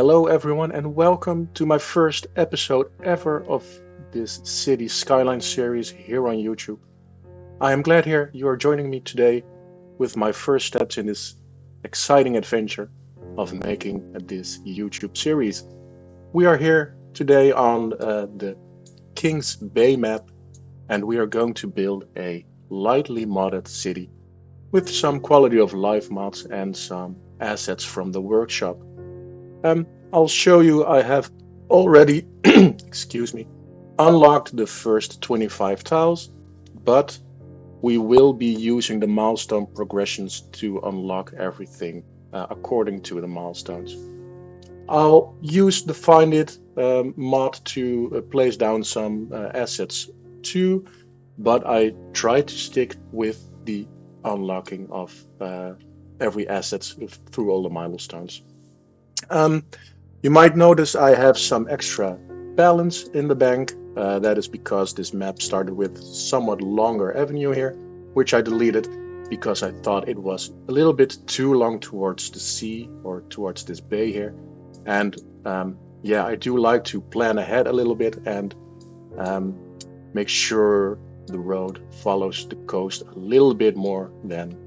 Hello, everyone, and welcome to my first episode ever of this Cities Skylines series here on YouTube. I am glad here you are joining me today with my first steps in this exciting adventure of making this YouTube series. We are here today on the Kings Bay map, and we are going to build a lightly modded city with some quality of life mods and some assets from the workshop. I'll show you I have already, excuse me, unlocked the first 25 tiles, but we will be using the milestone progressions to unlock everything according to the milestones. I'll use the Find It mod to place down some assets too, but I try to stick with the unlocking of every asset through all the milestones. Um, you might notice I have some extra balance in the bank. That is because this map started with somewhat longer avenue here, which I deleted because I thought it was a little bit too long towards the sea or towards this bay here. And yeah, I do like to plan ahead a little bit and um, make sure the road follows the coast a little bit more than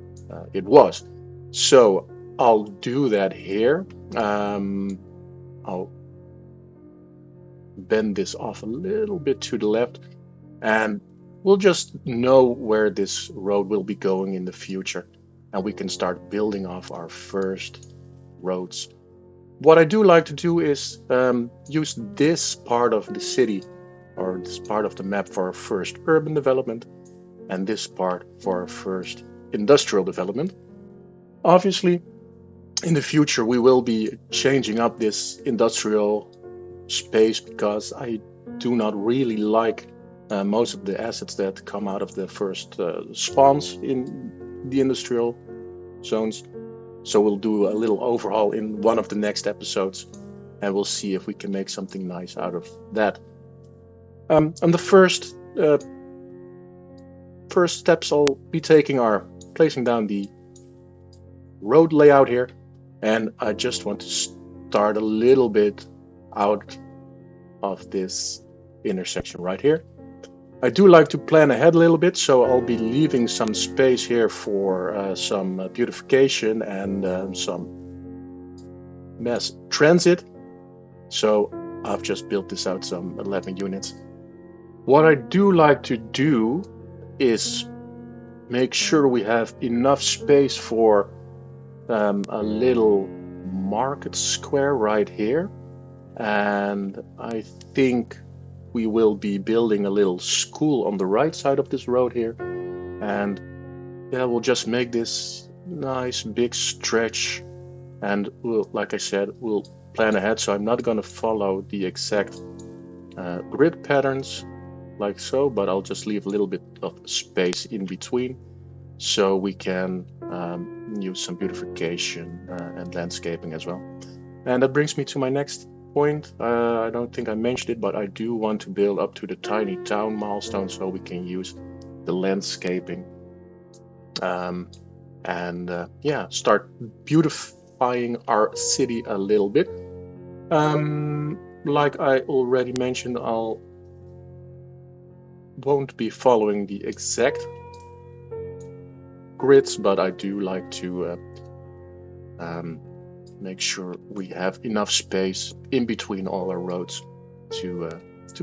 it was. So I'll do that here. I'll bend this off a little bit to the left, and we'll just know where this road will be going in the future, and we can start building off our first roads. What I do like to do is use this part of the city or this part of the map for our first urban development and this part for our first industrial development. Obviously, in the future, we will be changing up this industrial space because I do not really like most of the assets that come out of the first spawns in the industrial zones. So we'll do a little overhaul in one of the next episodes, and we'll see if we can make something nice out of that. And the first steps I'll be taking are placing down the road layout here, and I just want to start a little bit out of this intersection right here. I do like to plan ahead a little bit, so I'll be leaving some space here for some beautification and some mass transit. So I've just built this out some 11 units. What I do like to do is make sure we have enough space for a little market square right here. And I think we will be building a little school on the right side of this road here. And yeah, we'll just make this nice big stretch. And we'll, like I said, we'll plan ahead. So I'm not going to follow the exact grid patterns like so, but I'll just leave a little bit of space in between so we can use some beautification and landscaping as well. And that brings me to my next point. I don't think I mentioned it, but I do want to build up to the tiny town milestone so we can use the landscaping and yeah, start beautifying our city a little bit. Like I already mentioned, won't be following the exact grids, but I do like to make sure we have enough space in between all our roads to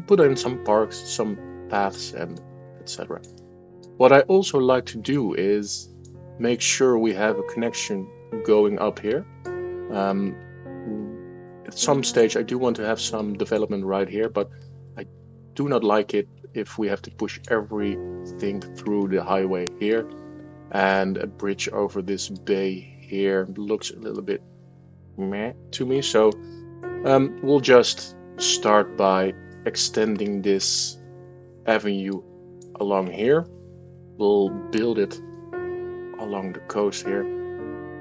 put in some parks, some paths, and etc. What I also like to do is make sure we have a connection going up here. At some stage, I do want to have some development right here, but I do not like it if we have to push everything through the highway here, and a bridge over this bay here looks a little bit meh to me. So we'll just start by extending this avenue along here. We'll build it along the coast here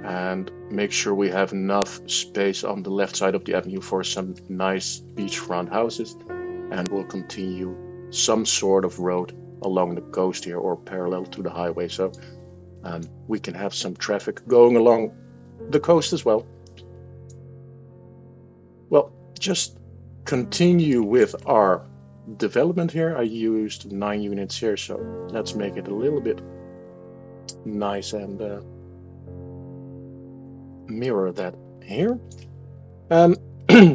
and make sure we have enough space on the left side of the avenue for some nice beachfront houses, and we'll continue some sort of road along the coast here or parallel to the highway, so we can have some traffic going along the coast as well. well, just continue with our development here. I used 9 units here, so let's make it a little bit nice and mirror that here.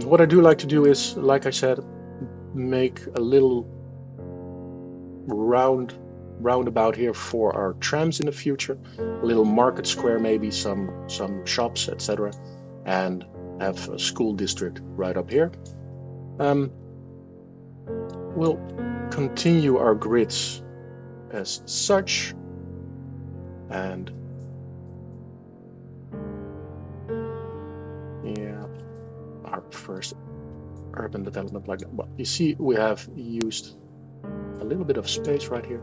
What I do like to do is, like I said, make a little roundabout here for our trams in the future, a little market square, maybe some shops, etc., and have a school district right up here. We'll continue our grids as such, and yeah, our first urban development like that. Well, you see, we have used a little bit of space right here.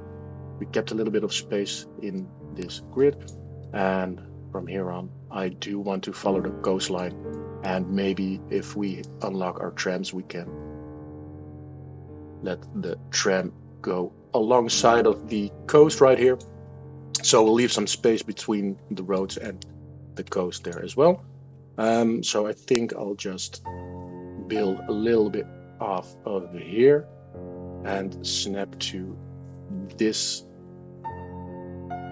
We kept a little bit of space in this grid, and from here on, I do want to follow the coastline, and maybe if we unlock our trams, we can let the tram go alongside of the coast right here. So we'll leave some space between the roads and the coast there as well. So I think I'll just build a little bit off of here and snap to this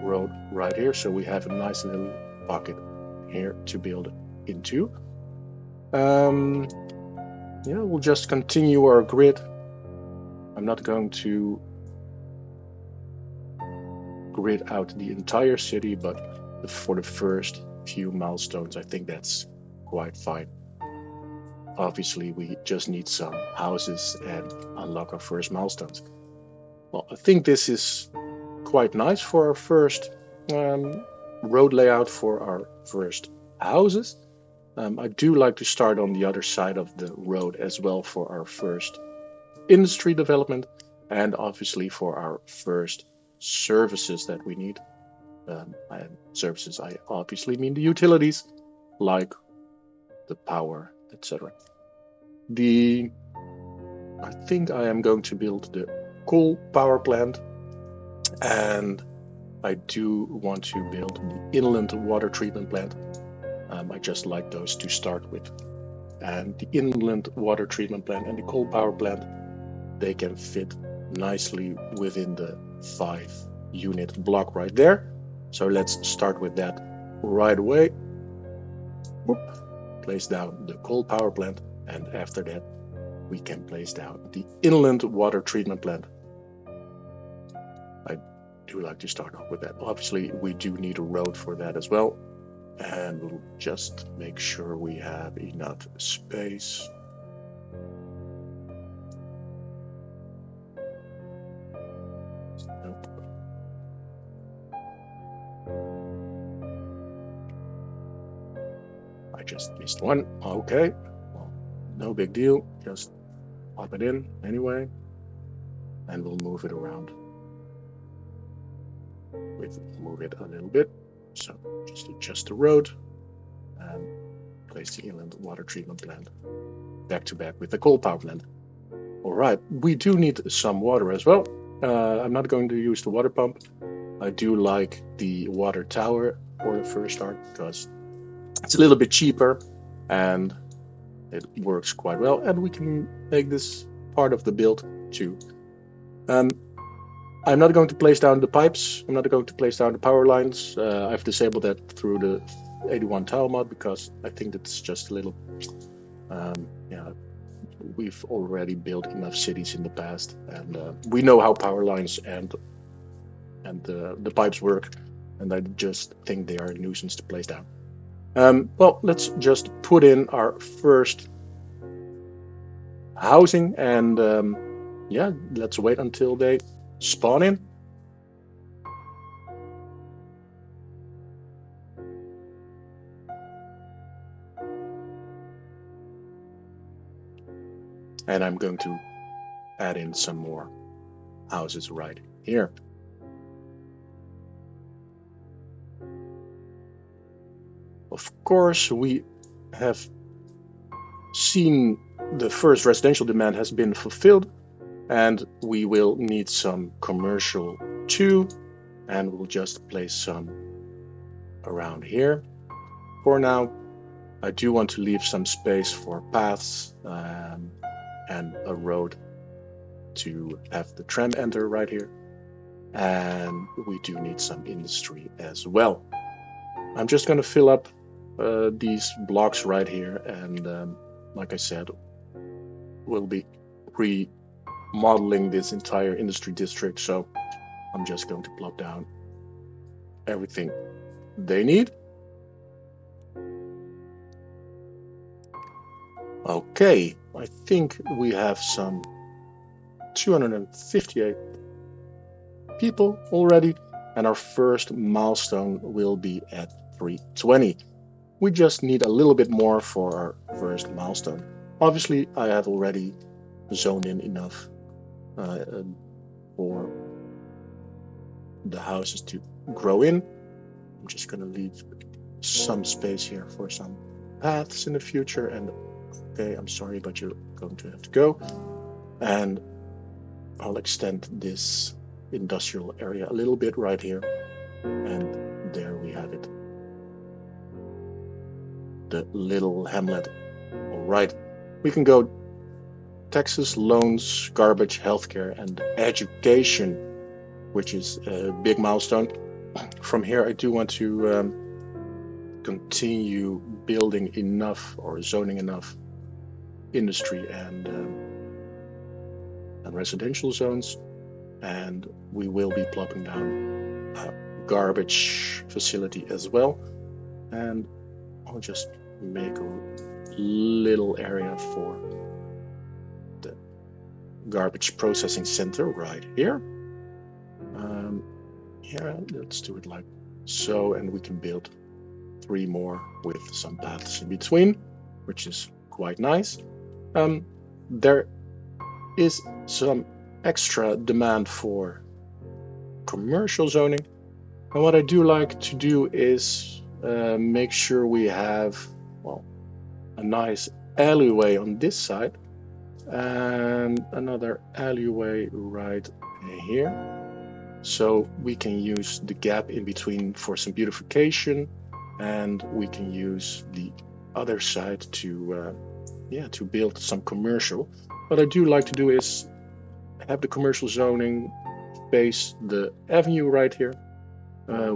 road right here. So we have a nice little pocket here to build into. Yeah, we'll just continue our grid. I'm not going to grid out the entire city, but for the first few milestones, I think that's quite fine. Obviously, we just need some houses and unlock our first milestones. Well, I think this is quite nice for our first road layout for our first houses. I do like to start on the other side of the road as well for our first industry development, and obviously for our first services that we need. And services, I obviously mean the utilities, like the power, etc. I think I am going to build the coal power plant, and I do want to build the inland water treatment plant. I just like those to start with. And the inland water treatment plant and the coal power plant, they can fit nicely within the 5-unit block right there. So let's start with that right away. Whoop. Place down the coal power plant, and after that we can place down the inland water treatment plant. I do like to start off with that. Obviously we do need a road for that as well, and we'll just make sure we have enough space. Nope. I just missed one. Okay, well, no big deal, just pop it in anyway, and we'll move it around. We'll move it a little bit, so just adjust the road and place the inland water treatment plant back to back with the coal power plant. All right, we do need some water as well. I'm not going to use the water pump. I do like the water tower for the first start because it's a little bit cheaper and it works quite well, and we can make this part of the build too. I'm not going to place down the pipes. I'm not going to place down the power lines. I've disabled that through the 81 tile mod because I think that's just a little, yeah, we've already built enough cities in the past, and we know how power lines and the pipes work, and I just think they are a nuisance to place down. Well, let's just put in our first housing, and yeah, let's wait until they spawn in. And I'm going to add in some more houses right here. Of course, we have seen the first residential demand has been fulfilled, and we will need some commercial too, and we'll just place some around here for now. I do want to leave some space for paths and a road to have the tram enter right here. And we do need some industry as well. I'm just going to fill up these blocks right here, and like I said, we'll be remodeling this entire industry district, so I'm just going to plop down everything they need. Okay, I think we have some 258 people already, and our first milestone will be at 320. We just need a little bit more for our first milestone. Obviously, I have already zoned in enough for the houses to grow in. I'm just going to leave some space here for some paths in the future. And okay, I'm sorry, but you're going to have to go. And I'll extend this industrial area a little bit right here. And there we have it. The little hamlet. All right, we can go taxes, loans, garbage, healthcare, and education, which is a big milestone. From here, I do want to continue building enough or zoning enough industry and residential zones, and we will be plopping down a garbage facility as well. And I'll just make a little area for the garbage processing center right here. Yeah, let's do it like so, and we can build 3 more with some paths in between, which is quite nice. There is some extra demand for commercial zoning, and what I do like to do is make sure we have, well, a nice alleyway on this side and another alleyway right here, so we can use the gap in between for some beautification, and we can use the other side to to build some commercial. What I do like to do is have the commercial zoning face the avenue right here,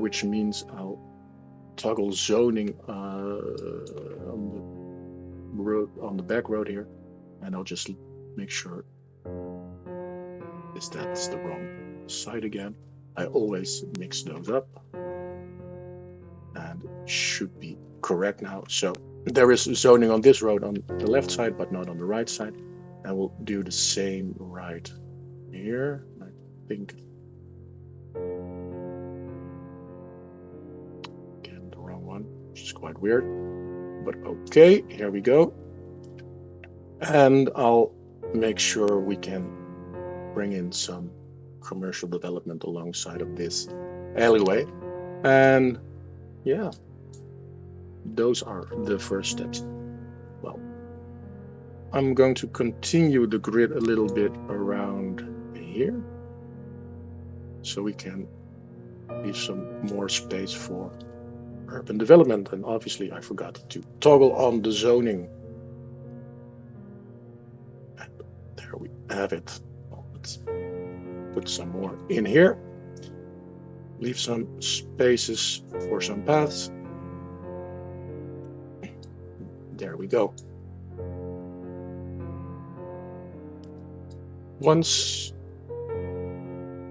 which means I'll toggle zoning on the road, on the back road here, and I'll just make sure that's the wrong side again. I always mix those up, and should be correct now. So there is zoning on this road on the left side, but not on the right side, and we'll do the same right here. I think again the wrong one, which is quite weird, but okay, here we go. And I'll make sure we can bring in some commercial development alongside of this alleyway, and yeah, those are the first steps. Well, I'm going to continue the grid a little bit around here, so we can leave some more space for urban development. And obviously I forgot to toggle on the zoning, and there we have it. Well, let's put some more in here, leave some spaces for some paths. There we go. Once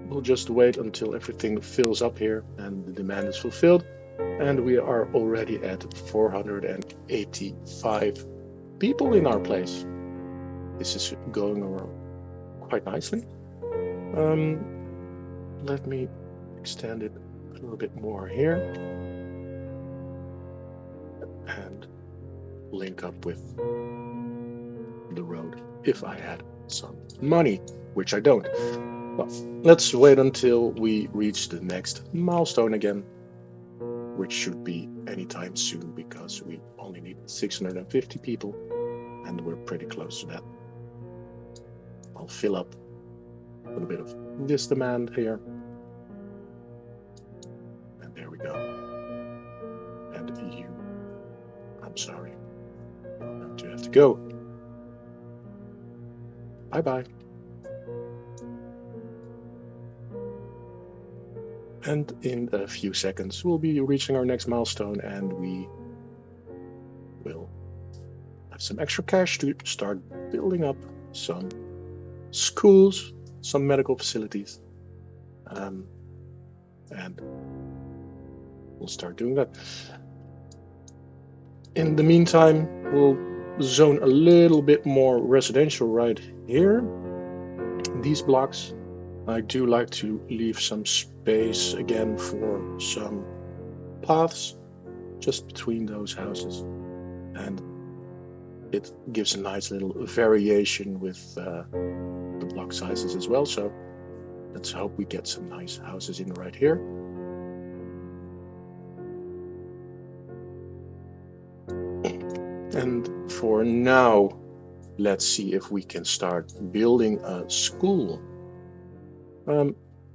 we'll just wait until everything fills up here and the demand is fulfilled, and we are already at 485 people in our place. This is going around quite nicely. Let me extend it a little bit more here and link up with the road if I had some money, which I don't. Well, let's wait until we reach the next milestone again, which should be anytime soon, because we only need 650 people and we're pretty close to that. I'll fill up a little bit of this demand here, and there we go. And I'm sorry, do have to go. Bye-bye. And in a few seconds, we'll be reaching our next milestone, and we will have some extra cash to start building up some schools, some medical facilities, and we'll start doing that. In the meantime, we'll zone a little bit more residential right here. These blocks, I do like to leave some space again for some paths just between those houses, and it gives a nice little variation with the block sizes as well. So let's hope we get some nice houses in right here. And for now, let's see if we can start building a school.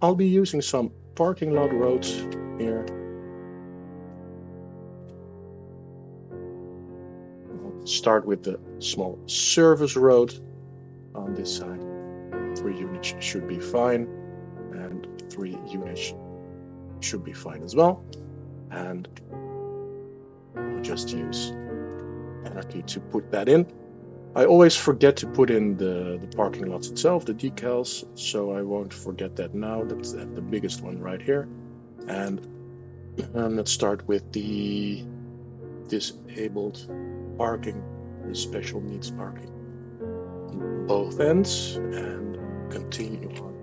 I'll be using some parking lot roads here. I'll start with the small service road on this side. 3 units should be fine, and 3 units should be fine as well. And we'll just use Anarchy to put that in. I always forget to put in the parking lots itself, the decals, so I won't forget that now. That's the biggest one right here. And let's start with the disabled parking, the special needs parking on both ends, and continue on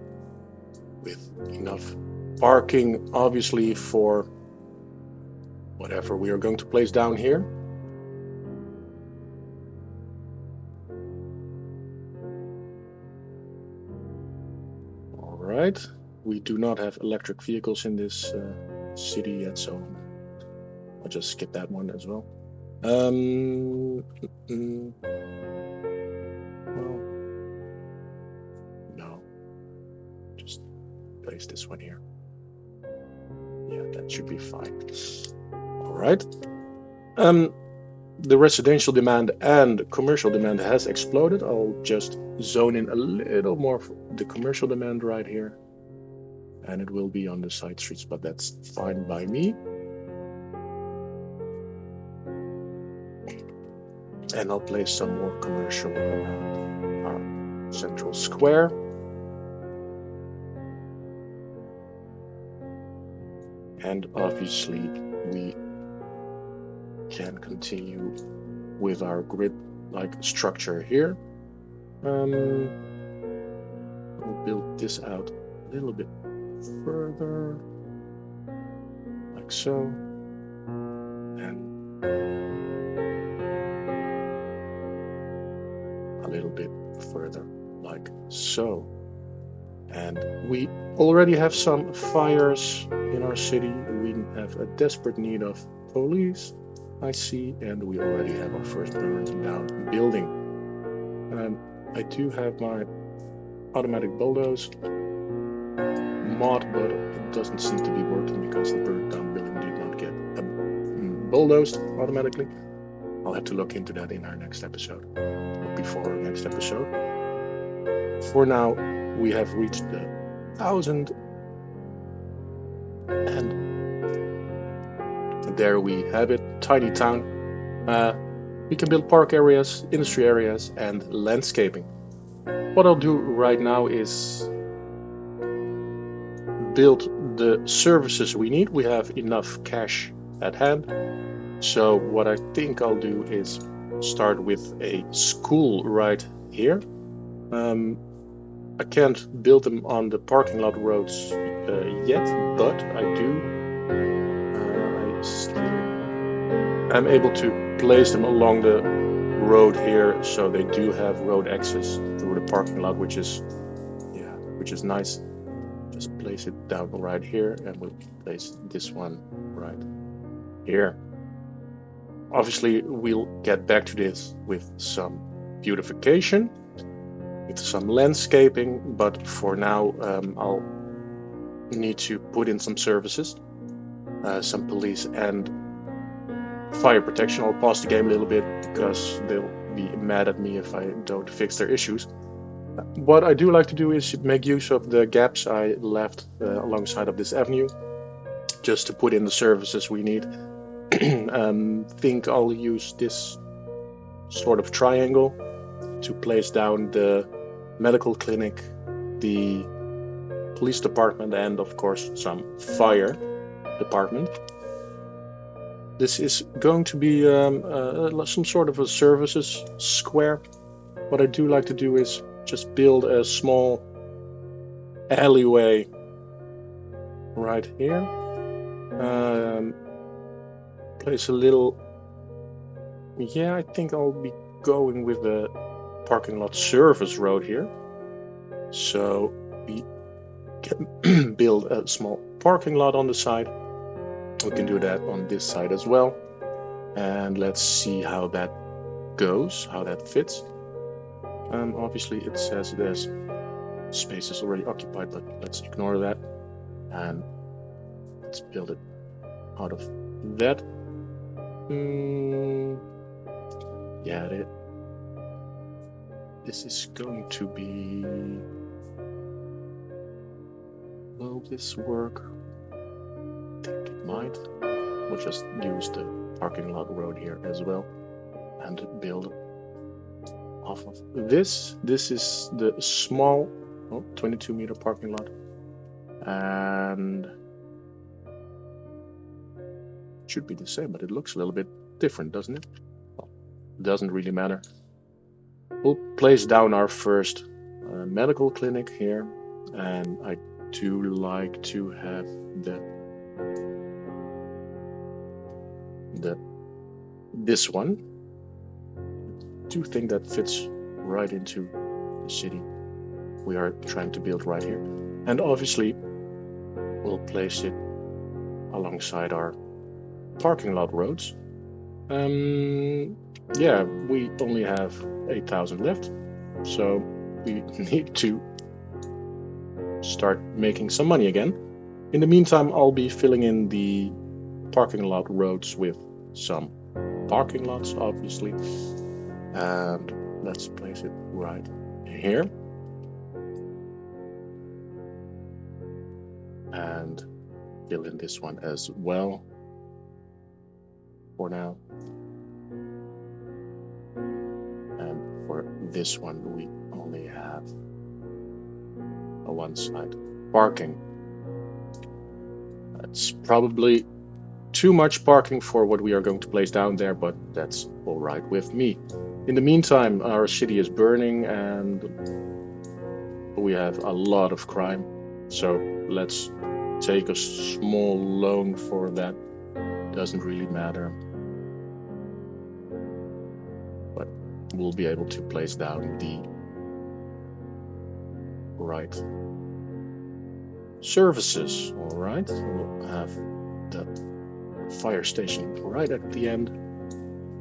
with enough parking, obviously, for whatever we are going to place down here. Right, we do not have electric vehicles in this city yet, so I'll just skip that one as well. Well, no, just place this one here. Yeah, that should be fine. All right. The residential demand and commercial demand has exploded. I'll just zone in a little more for the commercial demand right here, and it will be on the side streets, but that's fine by me. And I'll place some more commercial around our central square. And obviously we can continue with our grid-like structure here. We'll build this out a little bit further, like so, and a little bit further, like so. And we already have some fires in our city. We have a desperate need of police, I see, and we already have our first burned down building. I do have my automatic bulldoze mod, but it doesn't seem to be working because the burned down building did not get bulldozed automatically. I'll have to look into that in our next episode, or before our next episode. For now, we have reached the 1,000, and there we have it, tiny town. We can build park areas, industry areas, and landscaping. What I'll do right now is build the services we need. We have enough cash at hand. So what I think I'll do is start with a school right here. I can't build them on the parking lot roads yet, but I am able to place them along the road here, so they do have road access through the parking lot, which is nice. Just place it down right here, and we'll place this one right here. Obviously, we'll get back to this with some beautification, with some landscaping, but for now I'll need to put in some services, some police and fire protection. I'll pause the game a little bit because they'll be mad at me if I don't fix their issues. What I do like to do is make use of the gaps I left alongside of this avenue, just to put in the services we need. Think I'll use this sort of triangle to place down the medical clinic, the police department, and of course some fire department. This is going to be some sort of a services square. What I do like to do is just build a small alleyway right here. Place a little... Yeah, I think I'll be going with the parking lot service road here. So we can build a small parking lot on the side. We can do that on this side as well. And let's see how that goes, how that fits. Obviously it says there's spaces already occupied, but let's ignore that. And let's build it out of that. Yeah, this is going to be... Will this work? I think it might. We'll just use the parking lot road here as well and build off of this. This is the small 22-meter parking lot, and it should be the same, but it looks a little bit different, doesn't it? Well, it doesn't really matter. We'll place down our first medical clinic here, and I do like to have this one. I do think that fits right into the city we are trying to build right here. And obviously we'll place it alongside our parking lot roads. Yeah, we only have 8,000 left, so we need to start making some money again. In the meantime, I'll be filling in the parking lot roads with some parking lots, obviously. And let's place it right here. And fill in this one as well for now. And for this one, we only have a one-side parking. That's probably too much parking for what we are going to place down there, but that's all right with me. In the meantime, our city is burning and we have a lot of crime. So let's take a small loan for that. Doesn't really matter. But we'll be able to place down the right services. All right, we'll have the fire station right at the end,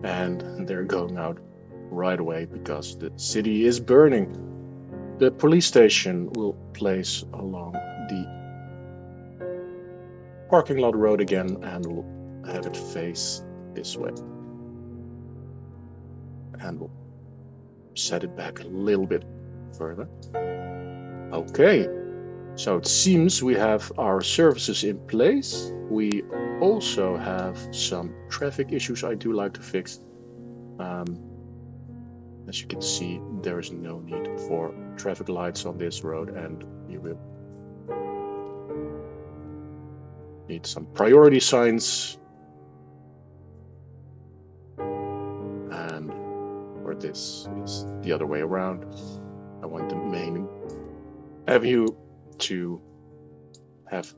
and they're going out right away because the city is burning. The police station will place along the parking lot road again, and we'll have it face this way. And we'll set it back a little bit further. Okay, so it seems we have our services in place. We also have some traffic issues I do like to fix. As you can see, there is no need for traffic lights on this road, and you will need some priority signs. And for this is the other way around. I want the main avenue to have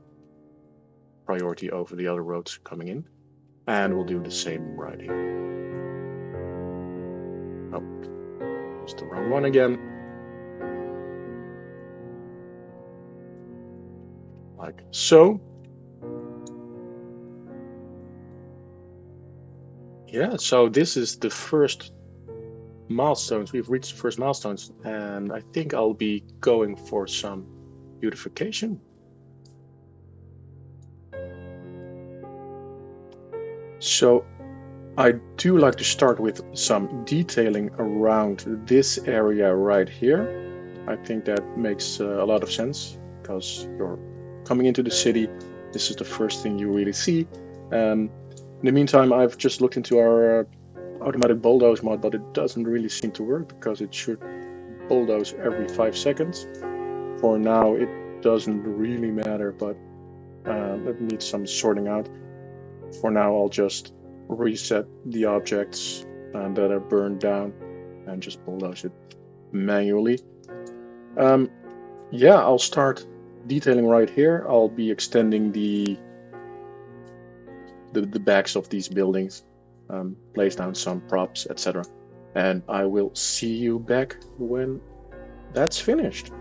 priority over the other roads coming in, and we'll do the same right here. Oh, it's the wrong one again. Like so. Yeah, so this is the first milestones. We've reached the first milestones, and I think I'll be going for some beautification. So I do like to start with some detailing around this area right here. I think that makes a lot of sense because you're coming into the city. This is the first thing you really see. In the meantime, I've just looked into our automatic bulldoze mod, but it doesn't really seem to work because it should bulldoze every 5 seconds. For now, it doesn't really matter, but it needs some sorting out. For now, I'll just reset the objects that are burned down and just bulldoze it manually. Yeah, I'll start detailing right here. I'll be extending the backs of these buildings, place down some props, etc. And I will see you back when that's finished.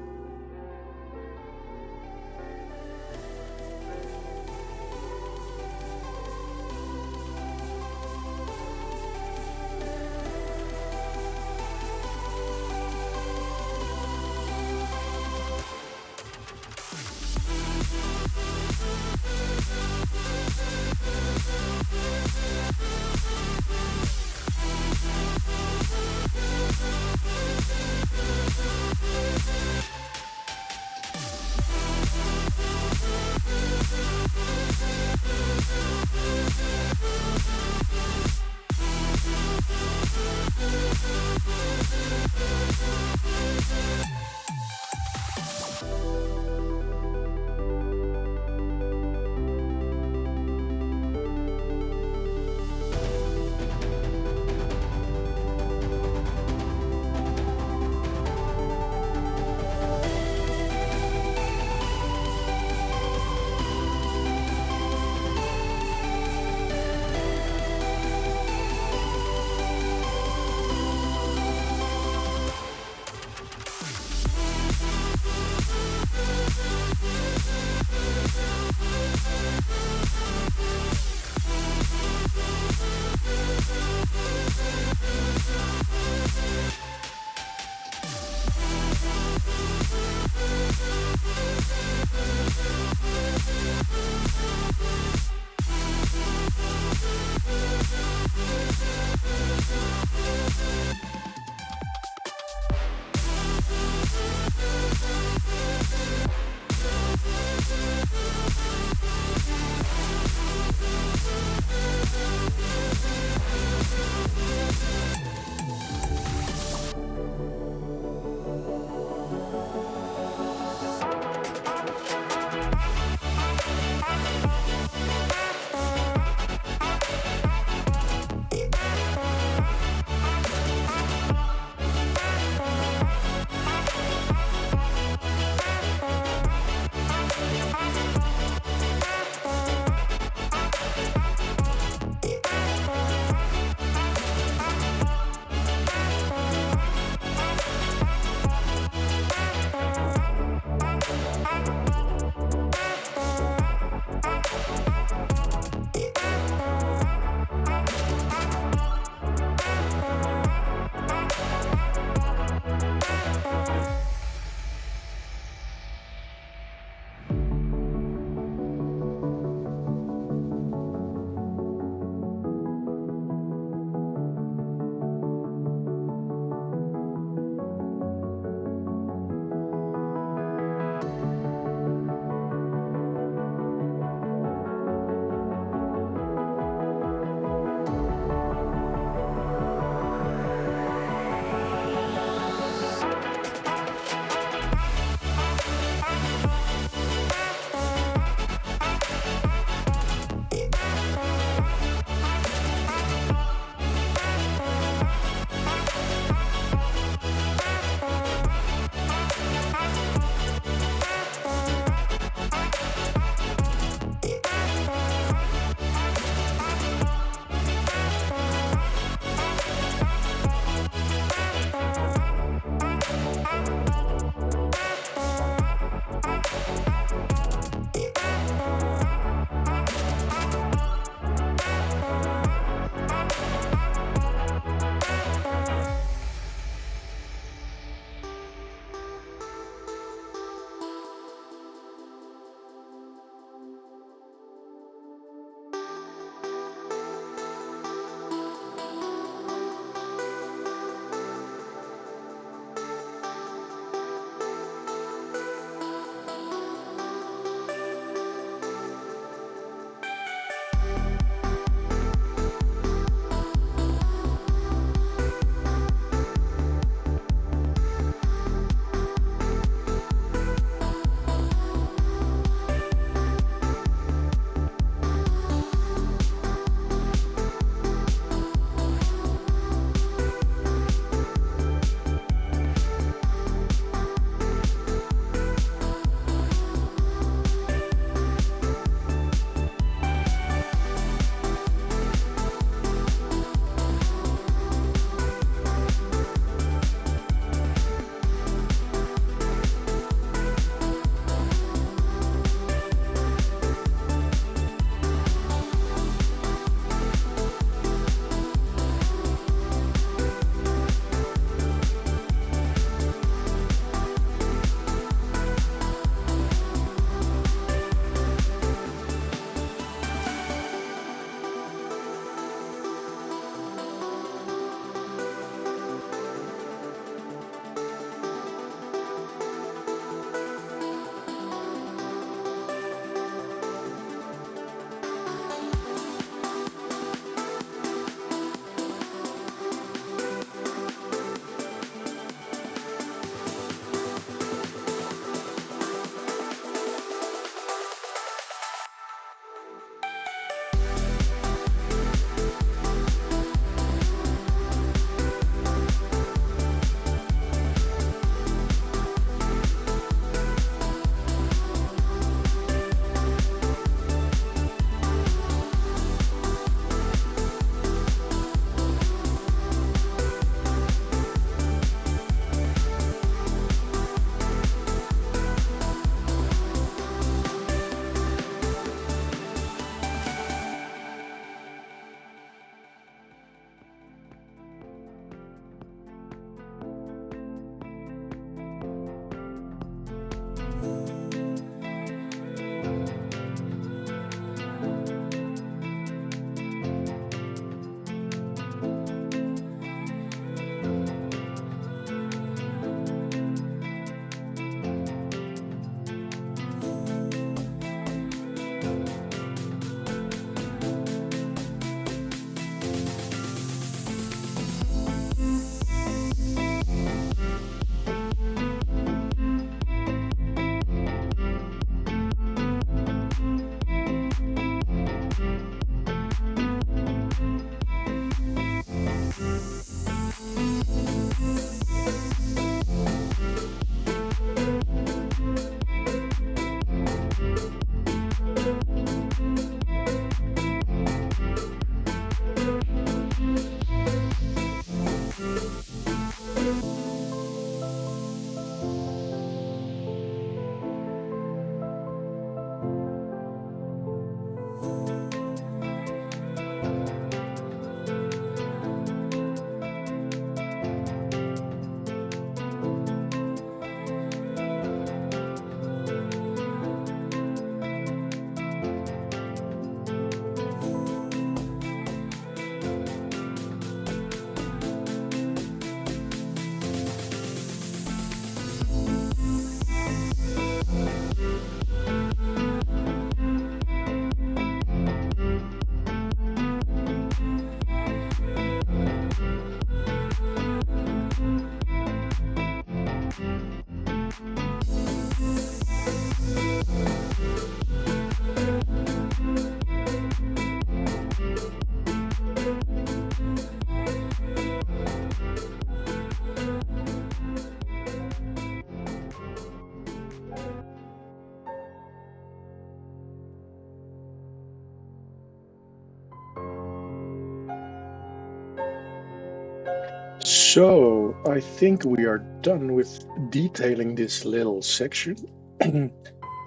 So, I think we are done with detailing this little section.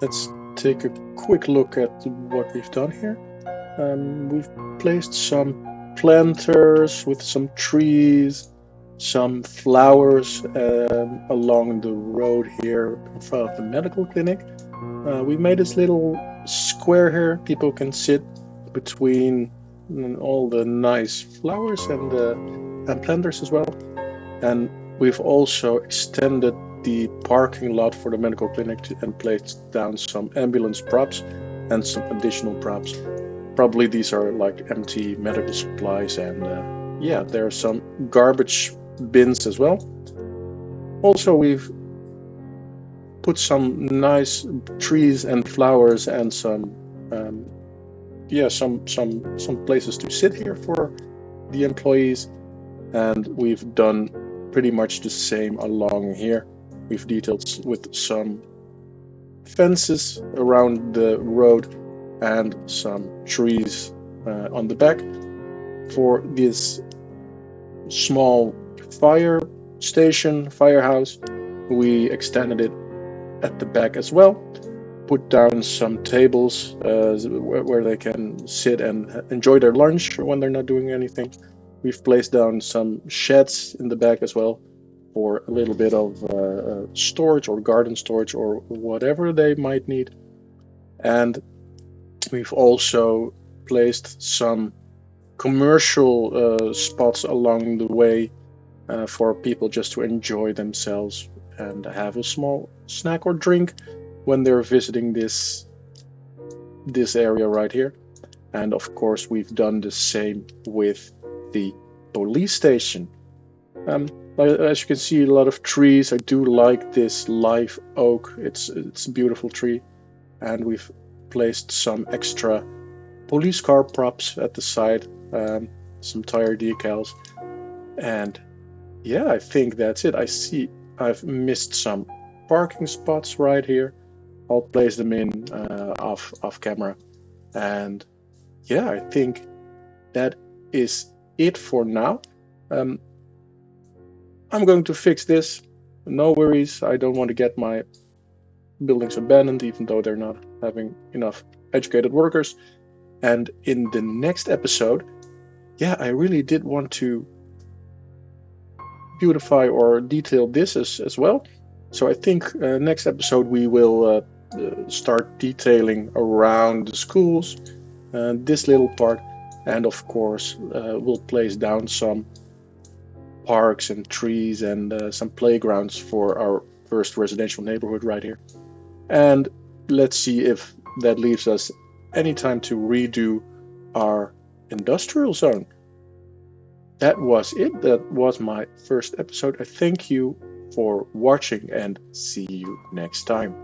Let's take a quick look at what we've done here. We've placed some planters with some trees, some flowers along the road here in front of the medical clinic. We made this little square here. People can sit between all the nice flowers and planters as well. And we've also extended the parking lot for the medical clinic and placed down some ambulance props and some additional props. Probably these are like empty medical supplies, and yeah, there are some garbage bins as well. Also, we've put some nice trees and flowers and some places to sit here for the employees, and we've done pretty much the same along here. We've detailed with some fences around the road and some trees on the back. For this small fire station, firehouse, we extended it at the back as well. Put down some tables where they can sit and enjoy their lunch when they're not doing anything. We've placed down some sheds in the back as well for a little bit of storage or garden storage or whatever they might need. And we've also placed some commercial spots along the way for people just to enjoy themselves and have a small snack or drink when they're visiting this area right here. And of course, we've done the same with the police station. As you can see, a lot of trees. I do like this live oak. It's a beautiful tree, and we've placed some extra police car props at the side, some tire decals, and yeah, I think that's it. I see I've missed some parking spots right here. I'll place them in off camera, and yeah, I think that is it for now. Um, I'm going to fix this. No worries. I don't want to get my buildings abandoned, even though they're not having enough educated workers. And in the next episode, yeah, I really did want to beautify or detail this as well. So I think next episode we will start detailing around the schools, this little part, and of course we'll place down some parks and trees and some playgrounds for our first residential neighborhood right here. And let's see if that leaves us any time to redo our industrial zone. That was it. That was my first episode. I thank you for watching and see you next time.